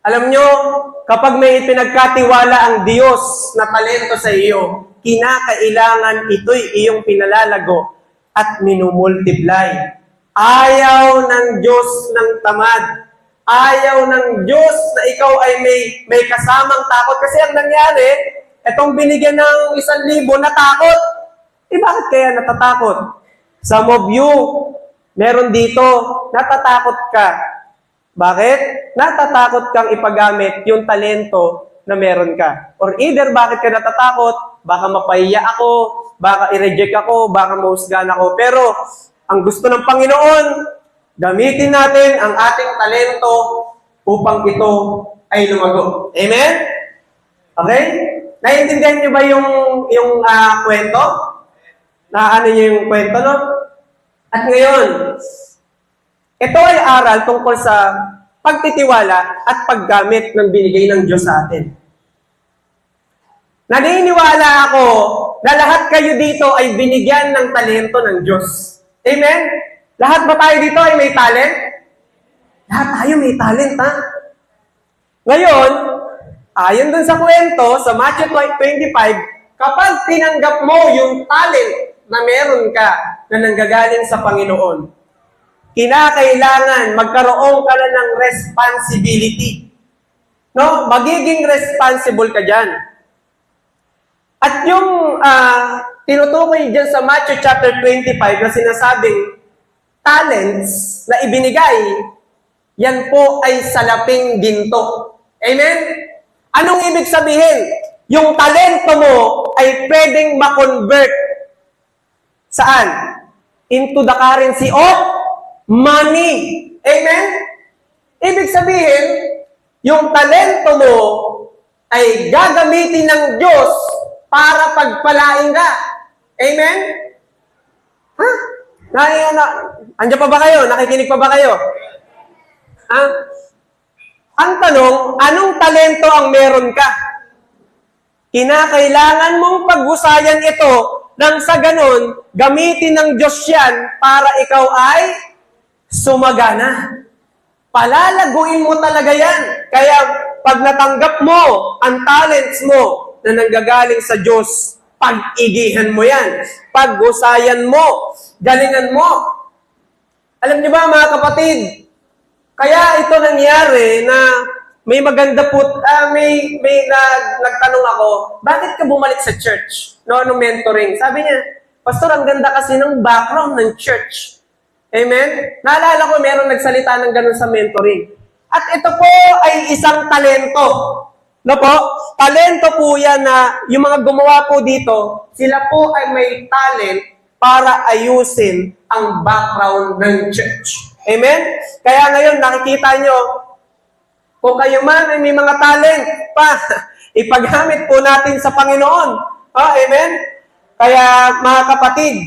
Alam nyo, kapag may pinagkatiwala ang Diyos na talento sa iyo, kinakailangan ito'y iyong pinalalago at minumultiply. Ayaw ng Diyos ng tamad. Ayaw ng Diyos na ikaw ay may kasamang takot. Kasi ang nangyari, itong binigyan ng 1,000 natakot. Bakit kaya natatakot? Some of you, meron dito, natatakot ka. Bakit? Natatakot kang ipagamit yung talento na meron ka. Or either, bakit ka natatakot? Baka mapahiya ako, baka i-reject ako, baka mahusgahan ako. Pero, ang gusto ng Panginoon, gamitin natin ang ating talento upang ito ay lumago. Amen? Okay? Naiintindihan niyo ba yung kwento? Na ano niyo yung kwento, no? At ngayon, ito ay aral tungkol sa pagtitiwala at paggamit ng binigay ng Diyos sa atin. Naniniwala ako na lahat kayo dito ay binigyan ng talento ng Diyos. Amen? Lahat ba tayo dito ay may talent? Lahat tayo may talent, ha? Ngayon, ayon dun sa kwento, sa Matthew 25, kapag tinanggap mo yung talent na meron ka na nanggagaling sa Panginoon, kinakailangan magkaroon ka na ng responsibility. No? Magiging responsible ka dyan. At yung tinutukoy dyan sa Matthew chapter 25 na sinasabing talents na ibinigay, yan po ay salaping ginto. Amen? Anong ibig sabihin? Yung talento mo ay pwedeng ma-convert saan? Into the currency of money. Amen? Ibig sabihin, yung talento mo ay gagamitin ng Diyos para pagpalain ka. Amen? Ha? Andiyan pa ba kayo? Nakikinig pa ba kayo? Ha? Ang tanong, anong talento ang meron ka? Kinakailangan mong paghusayan ito nang sa ganon, gamitin ng Diyos yan para ikaw ay sumagana. Palalaguin mo talaga yan. Kaya pag natanggap mo ang talents mo na nanggagaling sa Diyos, pag-igihan mo yan. Paghusayan mo. Galingan mo. Alam niyo ba mga kapatid, kaya ito nangyari na may maganda po, nagtanong ako, bakit ka bumalik sa church? No, mentoring. Sabi niya, Pastor, ang ganda kasi ng background ng church. Amen? Naalala ko, meron nagsalita ng ganun sa mentoring. At ito po ay isang talento. No po? Talento po yan na yung mga gumawa po dito, sila po ay may talent para ayusin ang background ng church. Amen? Kaya ngayon, nakikita nyo, kung kayo man ay may mga talent pa, ipagamit po natin sa Panginoon. Oh, amen? Kaya mga kapatid,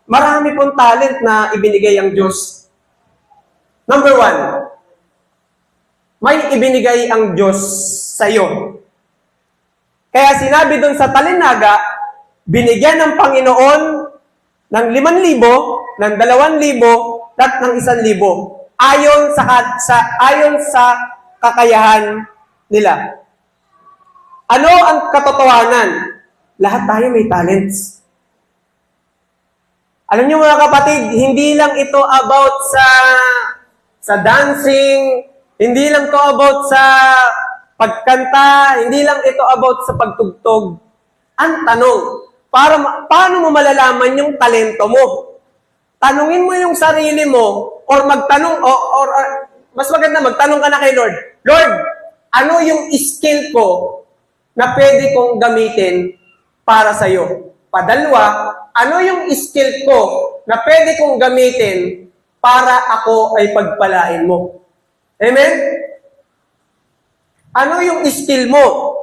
marami pong talent na ibinigay ang Diyos. Number 1, may ibinigay ang Diyos sa iyo. Kaya sinabi doon sa talinaga, binigyan ng Panginoon ng 5,000, ng 2,000, at ng 1,000. Ayon sa kakayahan nila. Ano ang katotohanan? Lahat tayo may talents. Alam niyo mga kapatid, hindi lang ito about sa dancing, hindi lang ito about sa pagkanta, hindi lang ito about sa pagtugtog. Ang tanong, paano mo malalaman yung talento mo? Tanungin mo yung sarili mo, or magtanong, or mas maganda magtanong ka na kay Lord, Lord, ano yung skill ko na pwede kong gamitin para sa'yo? Padalwa, ano yung skill ko na pwede kong gamitin para ako ay pagpalain mo? Amen? Ano yung skill mo?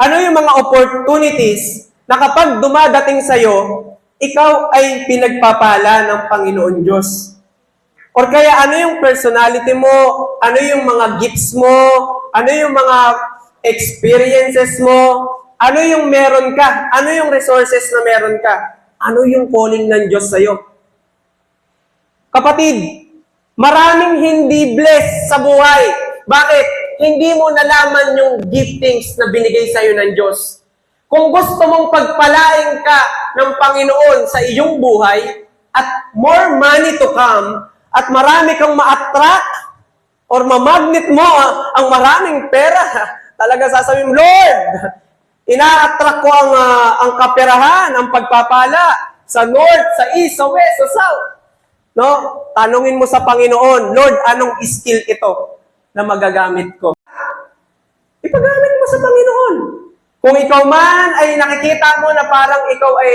Ano yung mga opportunities na kapag dumadating sa'yo, ikaw ay pinagpapala ng Panginoon Diyos? Or kaya ano yung personality mo? Ano yung mga gifts mo? Ano yung mga experiences mo? Ano yung meron ka? Ano yung resources na meron ka? Ano yung calling ng Diyos sa'yo? Kapatid, maraming hindi blessed sa buhay. Bakit? hindi mo nalaman yung giftings na binigay sa'yo ng Diyos. Kung gusto mong pagpalain ka ng Panginoon sa iyong buhay, at more money to come, at marami kang ma-attract, or mamagnet mo ang maraming pera, talaga sasabihin mo, Lord, ina-attract ko ang kaperahan, ang pagpapala, sa north, sa east, sa west, sa south. No? Tanungin mo sa Panginoon, Lord, anong skill ito na magagamit ko? Ipagamit mo sa Panginoon. Kung ikaw man ay nakikita mo na parang ikaw ay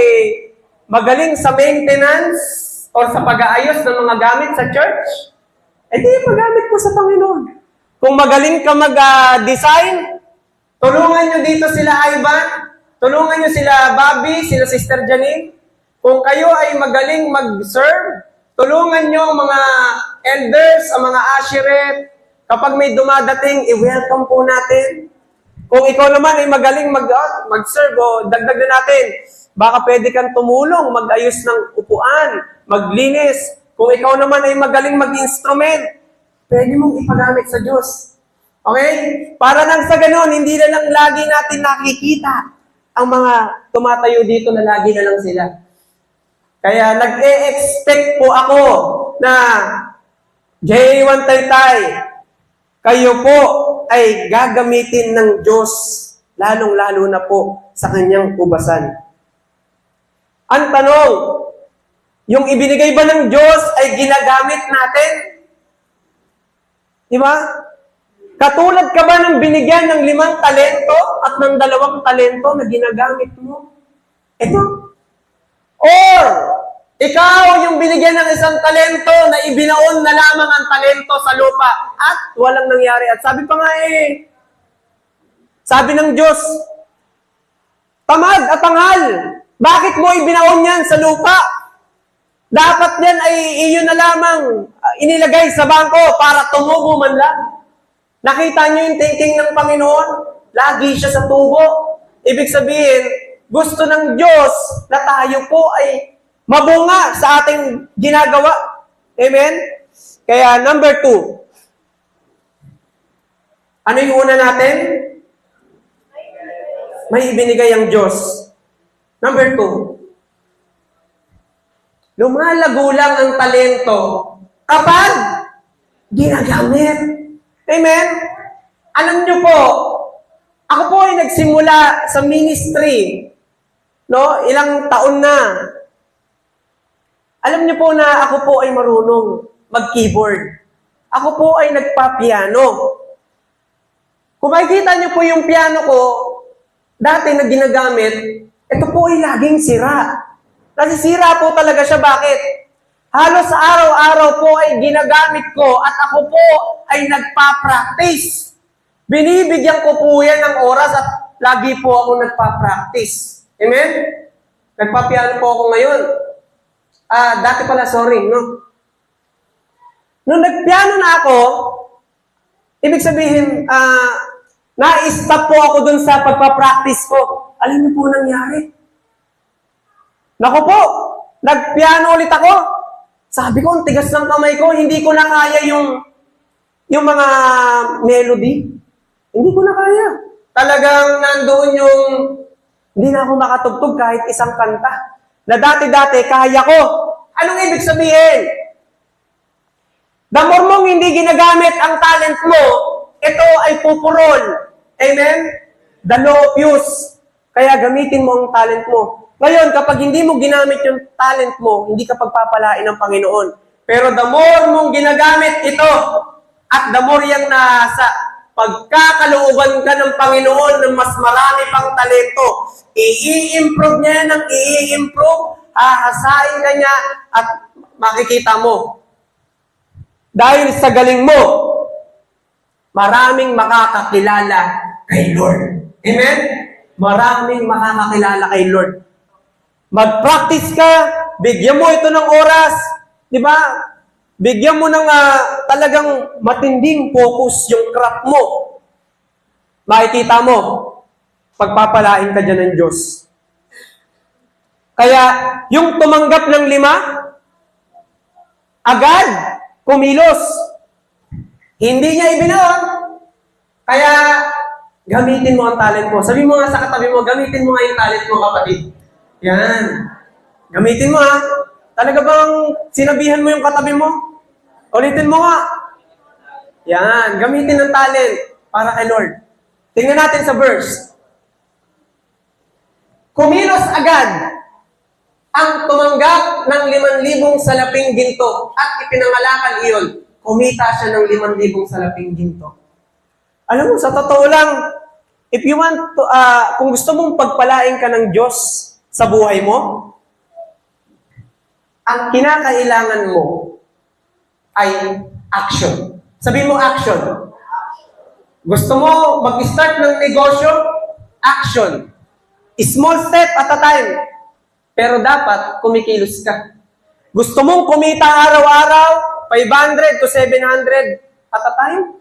magaling sa maintenance or sa pag-aayos ng mga gamit sa church, edi ipagamit mo sa Panginoon. Kung magaling ka mag-design, tulungan nyo dito sila Ivan, tulungan nyo sila Bobby, sila Sister Janine. Kung kayo ay magaling mag-serve, tulungan nyo ang mga elders, ang mga asheret. Kapag may dumadating, i-welcome po natin. Kung ikaw naman ay magaling mag-serve, dagdag na natin. Baka pwede kang tumulong, mag-ayos ng upuan, maglinis. Kung ikaw naman ay magaling mag-instrument, pwede mong ipagamit sa Diyos. Okay? Para nang sa ganun, hindi na lang lagi natin nakikita ang mga tumatayo dito na lagi na lang sila. Kaya nag-e-expect po ako na J1 Taytay, kayo po ay gagamitin ng Diyos, lalong-lalo na po sa kanyang ubasan. Ang tanong, yung ibinigay ba ng Diyos ay ginagamit natin? Di ba? Katulad ka ba ng binigyan ng 5 talento at ng 2 talento na ginagamit mo? Ito. Or, ikaw yung binigyan ng 1 talento na ibinaon na lamang ang talento sa lupa at walang nangyari. At sabi pa nga sabi ng Diyos, tamad at tanghal, bakit mo ibinaon yan sa lupa? Dapat yan ay iyon na lamang inilagay sa bangko para tumubo man lang. Nakita niyo yung thinking ng Panginoon? Lagi siya sa tubo. Ibig sabihin, gusto ng Diyos na tayo po ay mabunga sa ating ginagawa. Amen? Kaya number 2. Ano yung una natin? May ibinigay ang Diyos. Number 2. Lumalago lang ang talento kapag ginagamit. Amen? Alam niyo po, ako po ay nagsimula sa ministry. No? Ilang taon na. Alam niyo po na ako po ay marunong mag-keyboard. Ako po ay nagpa-piano. Kung makikita niyo po yung piano ko, dati na ginagamit, ito po ay laging sira. Nasisira po talaga siya. Bakit? Halos araw-araw po ay ginagamit ko at ako po ay nagpa-practice. Binibigyan ko po yan ng oras at lagi po ako nagpa-practice. Amen? Nagpa-piano po ako ngayon. Dati pala, sorry, no? Nung nagpiano na ako, ibig sabihin, na-stop po ako dun sa pagpa-practice ko. Alam niyo po nangyari? Naku po, nagpiano ulit ako. Sabi ko, ang tigas ng kamay ko, hindi ko na kaya yung mga melody. Hindi ko na kaya. Talagang nandoon yung, hindi na ako makatugtog kahit isang kanta. Na dati-dati, kaya ko. Anong ibig sabihin? The more mong hindi ginagamit ang talent mo, ito ay pupurol. Amen? The law of use. Kaya gamitin mo ang talent mo. Ngayon, kapag hindi mo ginamit yung talent mo, hindi ka pagpapalain ng Panginoon. Pero the more mong ginagamit ito, at the more yung nasa pagkakalooban ka ng Panginoon ng mas marami pang talento, i-improve niya ng i-improve, hahasain ka niya, at makikita mo. Dahil sa galing mo, maraming makakakilala kay Lord. Amen? Maraming makakakilala kay Lord. Mag-practice ka, bigyan mo ito ng oras, di ba? Bigyan mo ng talagang matinding focus yung craft mo. Makikita mo, pagpapalain ka dyan ng Diyos. Kaya, yung tumanggap ng 5, agad, kumilos. Hindi niya ibinaon. Kaya, gamitin mo ang talent mo. Sabi mo nga sa katabi mo, gamitin mo nga yung talent mo, kapatid. Yan. Gamitin mo ha. Talaga bang sinabihan mo yung katabi mo? Ulitin mo nga. Yan. Gamitin ang talent para kay Lord. Tingnan natin sa verse. Kumilos agad ang tumanggap ng 5,000 salaping ginto at ipinangalakan iyon. Kumita siya ng 5,000 salaping ginto. Alam mo, sa totoo lang, if you want to, kung gusto mong pagpalain ka ng Diyos sa buhay mo, ang kinakailangan mo ay action. Sabihin mo action. Gusto mo mag-start ng negosyo? Action. Small step at a time. Pero dapat kumikilos ka. Gusto mong kumita araw-araw, 500 to 700 at a time?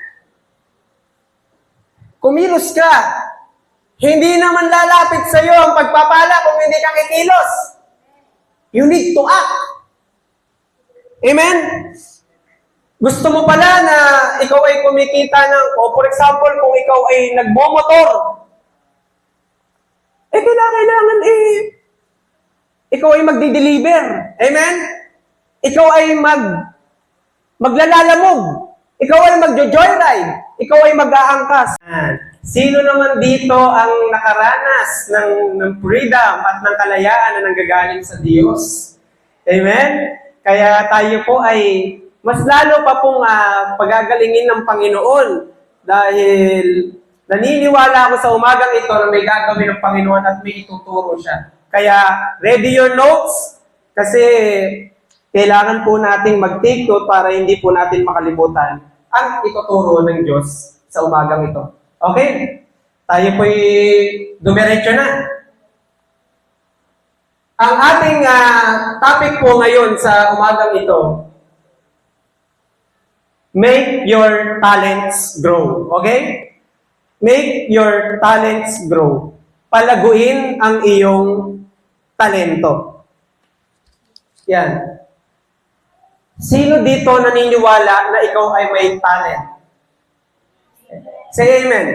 Kumilos ka. Hindi naman lalapit sa iyo ang pagpapala kung hindi ka kikilos. You need to act. Amen? Gusto mo pala na ikaw ay kumikita ng, o for example, kung ikaw ay nagmomotor, kailangan ikaw ay magdi-deliver. Amen? Ikaw ay maglalalamog. Ikaw ay magjo-joyride. Ikaw ay mag-aangkas. Sino naman dito ang nakaranas ng freedom at ng kalayaan na nanggagaling sa Diyos? Amen? Kaya tayo po ay mas lalo pa pong pagagalingin ng Panginoon dahil naniniwala ako sa umagang ito na may gagawin ng Panginoon at may ituturo siya. Kaya ready your notes kasi kailangan po nating mag-take note para hindi po natin makalimutan ang ituturo ng Diyos sa umagang ito. Okay? Tayo po'y dumiretso na. Ang ating topic po ngayon sa umagang ito, make your talents grow. Okay? Make your talents grow. Palaguin ang iyong talento. Yan. Sino dito naniniwala na ikaw ay may talent? Say amen.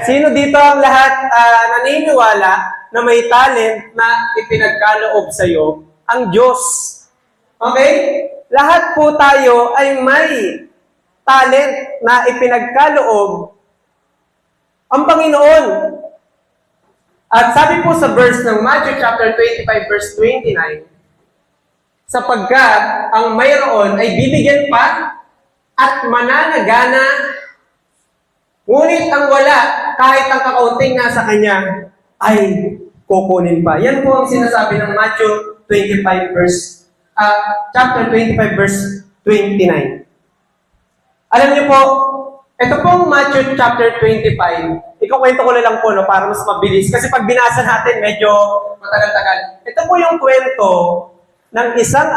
Sino dito ang lahat naniniwala na may talent na ipinagkaloob sa iyo ang Diyos? Okay? Lahat po tayo ay may talent na ipinagkaloob ang Panginoon. At sabi po sa verse ng Matthew chapter 25 verse 29, sapagkat ang mayroon ay bibigyan pa at mananagana, ngunit ang wala, kahit ang kakaunting nasa kanya, ay kukunin pa. Yan po ang sinasabi ng Matthew 25 verse, chapter 25 verse 29. Alam niyo po, ito pong Matthew chapter 25, ikukwento ko na lang po no, para mas mabilis. Kasi pag binasa natin, medyo matagal-tagal. Ito po yung kwento ng isang,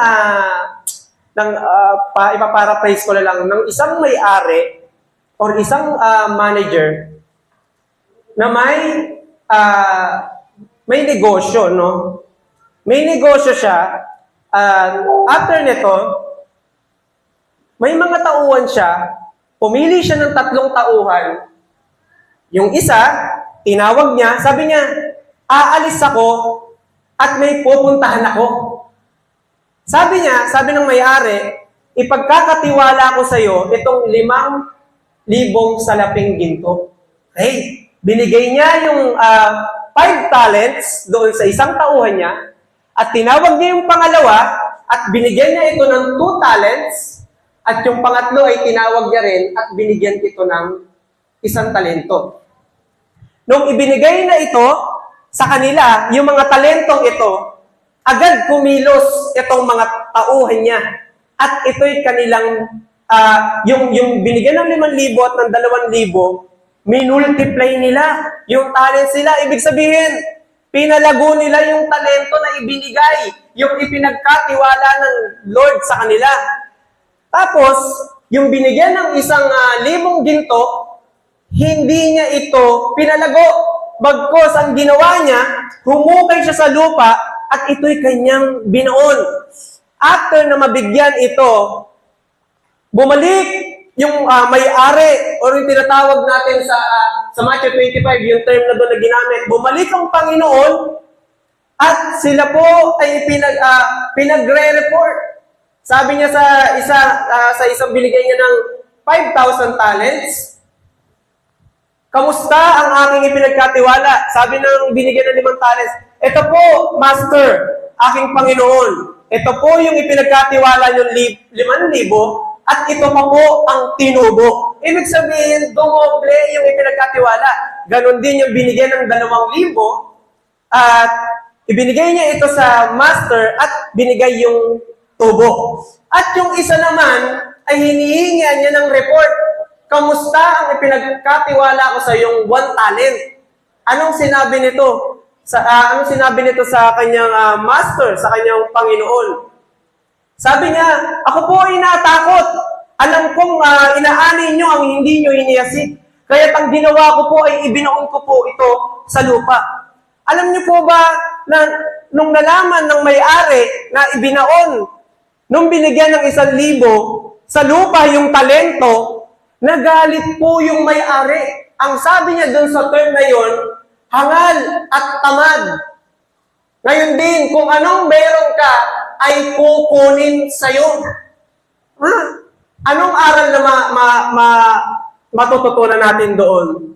ipaparaphrase ko na lang, ng isang may-ari or isang manager na may negosyo, no? May negosyo siya. After nito, may mga tauhan siya. Pumili siya ng 3 tauhan. Yung isa, tinawag niya, sabi niya, aalis ako at may pupuntahan ako. Sabi ng may-ari, ipagkakatiwala ko sa iyo itong 5,000 salaping ginto. Okay, binigay niya yung 5 talents doon sa isang tauhan niya at tinawag niya yung pangalawa at binigyan niya ito ng 2 talents. At yung pangatlo ay tinawag niya rin at binigyan ito ng 1 talento. Nung ibinigay na ito sa kanila, yung mga talentong ito, agad kumilos itong mga tauhan niya. At ito'y kanilang, yung binigyan ng 5,000 at ng 2,000, minultiply nila yung talents nila. Ibig sabihin, pinalago nila yung talento na ibinigay, yung ipinagkatiwala ng Lord sa kanila. Tapos, yung binigyan ng 1,000 ginto, hindi niya ito pinalago. Bagkos, ang ginawa niya, humukay siya sa lupa at ito'y kanyang binuon. After na mabigyan ito, bumalik may-ari or yung tinatawag natin sa Matthew 25, yung term na doon na ginamit, bumalik ang Panginoon at sila po ay pinagre-report. Sabi niya sa isang binigay niya ng 5,000 talents, kamusta ang aking ipinagkatiwala? Sabi ng binigyan ng 5 talents, ito po, Master, aking Panginoon. Ito po yung ipinagkatiwala yung 5,000 at ito pa po ang tinubo. Ibig sabihin, dumoble yung ipinagkatiwala. Ganon din yung binigyan ng 2,000 at ibinigay niya ito sa Master at binigay yung tubo. At yung isa naman ay hinihingian niya ng report. Kamusta ang ipinagkatiwala ko sa yung 1 talent? Anong sinabi nito? Anong sinabi nito sa kanyang master, sa kanyang Panginoon? Sabi niya, ako po ay natakot. Alam kong inaani niyo ang hindi niyo iniyasik. Kaya't ang ginawa ko po ay ibinoon ko po ito sa lupa. Alam niyo po ba na nung nalaman ng may-ari na ibinaon, nung binigyan ng 1,000 sa lupa yung talento, nagalit po yung may-ari. Ang sabi niya dun sa term na yon, hangal at tamad. Ngayon din, kung anong meron ka, ay kukunin sa'yo. Anong aral na matututunan natin doon?